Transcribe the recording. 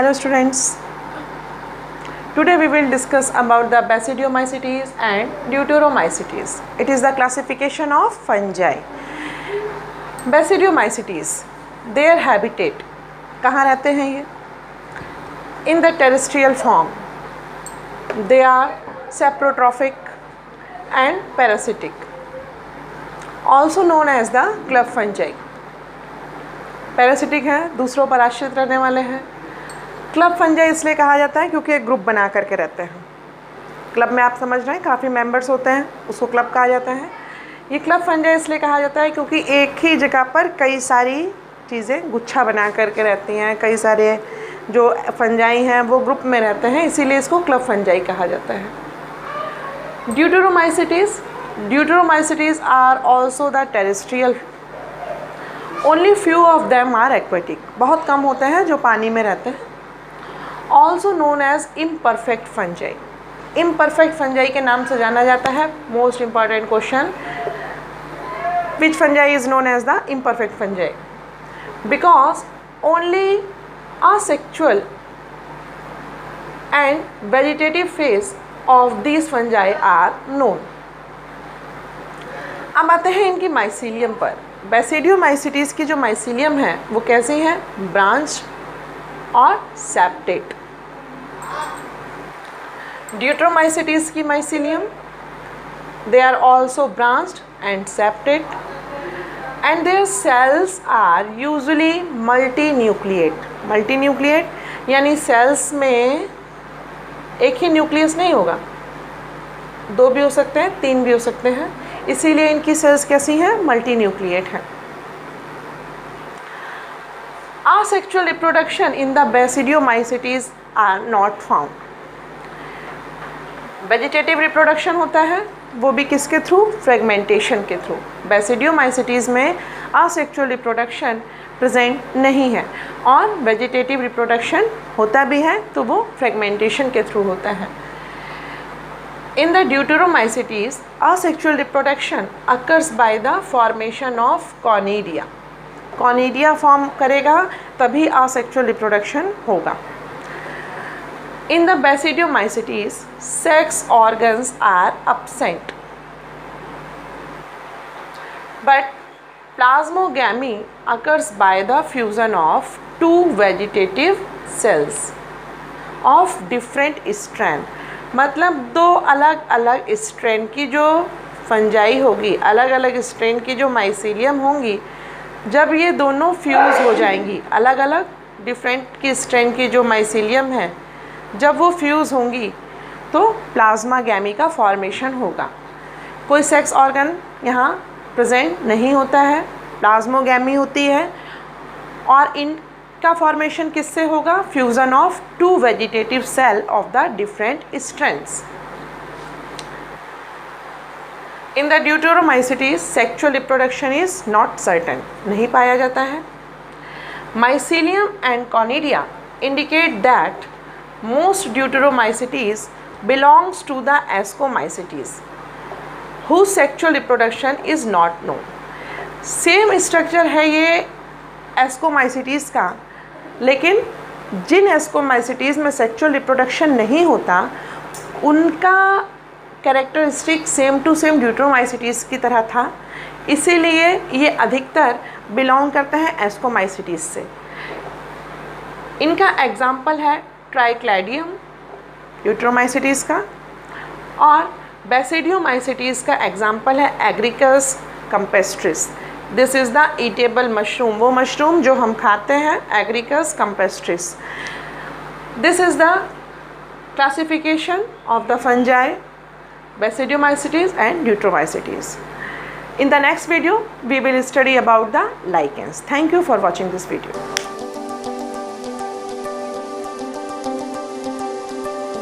Hello students. Today we will discuss about the Basidiomycetes and Deuteromycetes. It is the classification of fungi. Basidiomycetes, their habitat, कहाँ रहते हैं ये? In the terrestrial form. They are saprotrophic and parasitic, also known as the club fungi. Parasitic हैं, दूसरों पर आश्रित रहने वाले हैं. क्लब फंजाई इसलिए कहा जाता है क्योंकि एक ग्रुप बना करके रहते हैं. क्लब में आप समझ रहे हैं काफ़ी मेंबर्स होते हैं, उसको क्लब कहा जाता है. ये क्लब फंजाई इसलिए कहा जाता है क्योंकि एक ही जगह पर कई सारी चीज़ें गुच्छा बना करके रहती हैं. कई सारे जो फंजाई हैं वो ग्रुप में रहते हैं, इसीलिए इसको क्लब फंजाई कहा जाता है. Deuteromycetes are also the terrestrial. Only few of them are aquatic. बहुत कम होते हैं जो पानी में रहते हैं. Also known as imperfect fungi. Imperfect fungi के नाम से जाना जाता है. Most important question, which fungi is known as the imperfect fungi? Because only asexual and vegetative phase of these fungi are known. अब आते हैं इनकी माइसीलियम पर. बेसिडियोमाइसिटीज़ की जो माइसीलियम है वो कैसी है? ब्रांच और सेप्टेट. ड्यूटेरोमाइसिटीज़ की mycelium, they are also branched and septate and their cells are usually multinucleate. मल्टीन्यूक्लिएट यानी सेल्स में एक ही न्यूक्लियस नहीं होगा, दो भी हो सकते हैं, तीन भी हो सकते हैं, इसीलिए इनकी सेल्स कैसी हैं? मल्टीन्यूक्लिएट हैं. Asexual reproduction in the Basidiomycetes are not found. Vegetative reproduction होता है, वो भी किसके थ्रू? फ्रेगमेंटेशन के थ्रू. बेसिडियोमाइसिटीज़ में असेक्सुअल रिप्रोडक्शन प्रेजेंट नहीं है और वेजिटेटिव रिप्रोडक्शन होता भी है तो वो फ्रेगमेंटेशन के थ्रू होता है. In the deuteromycetes asexual reproduction occurs by the formation of conidia. Conidia form करेगा तभी असेक्सुअल रिप्रोडक्शन होगा. In the Basidiomycetes, sex organs are absent, but plasmogamy occurs by the fusion of two vegetative cells of different strain. मतलब दो अलग अलग strain की जो fungi होगी, अलग अलग स्ट्रेन की जो माइसीलियम होंगी, जब ये दोनों फ्यूज़ हो जाएंगी, अलग अलग डिफरेंट की स्ट्रेन की जो माइसीलियम है जब वो फ्यूज़ होंगी तो प्लाज्मा गैमी का फॉर्मेशन होगा. कोई सेक्स ऑर्गन यहाँ प्रेजेंट नहीं होता है, प्लाज्मोगैमी होती है और इनका फॉर्मेशन किससे होगा? Fusion of two vegetative cell of the different strengths. In the deuteromycetes sexual reproduction is not certain. नहीं पाया जाता है. Mycelium and conidia indicate that most deuteromycetes belongs to the ascomycetes whose sexual reproduction is not known. Same structure है ये ascomycetes का, लेकिन जिन ascomycetes में sexual reproduction नहीं होता उनका कैरेक्टरिस्टिक सेम टू सेम ड्यूटेरोमाइसिटीज़ की तरह था, इसीलिए ये अधिकतर बिलोंग करते हैं एस्कोमाइसिटीज़ से. इनका एग्जाम्पल है ट्राइक्लैडियम ड्यूटेरोमाइसिटीज़ का, और बेसिडियोमाइसिटीज़ का एग्जाम्पल है Agaricus campestris. This is the edible mushroom, वो मशरूम जो हम खाते हैं, Agaricus campestris. This is the classification of the fungi, basidiomycetes and deuteromycetes. In the next video we will study about the lichens. Thank you for watching this video.